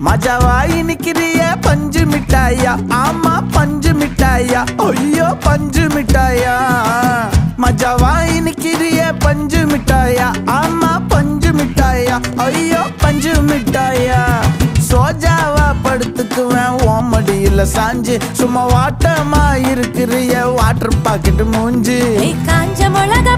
மஜாவாய் நிக்கிறிய பஞ்சு மிட்டாயா, ஆமா பஞ்சு மிட்டாயா, ஐயோ பஞ்சு மிட்டாயா. மஜாவாய் நிக்கிறிய பஞ்சு மிட்டாயா, ஆமா பஞ்சு மிட்டாயா, ஐயோ பஞ்சு மிட்டாயா. சோஜாவா படுத்துக்குவேன் ஓமடியில சாஞ்சு, சும்மா வாட்டமா இருக்கிறிய வாட்டர் பாக்கெட் மூஞ்சு. காஞ்ச மிளகா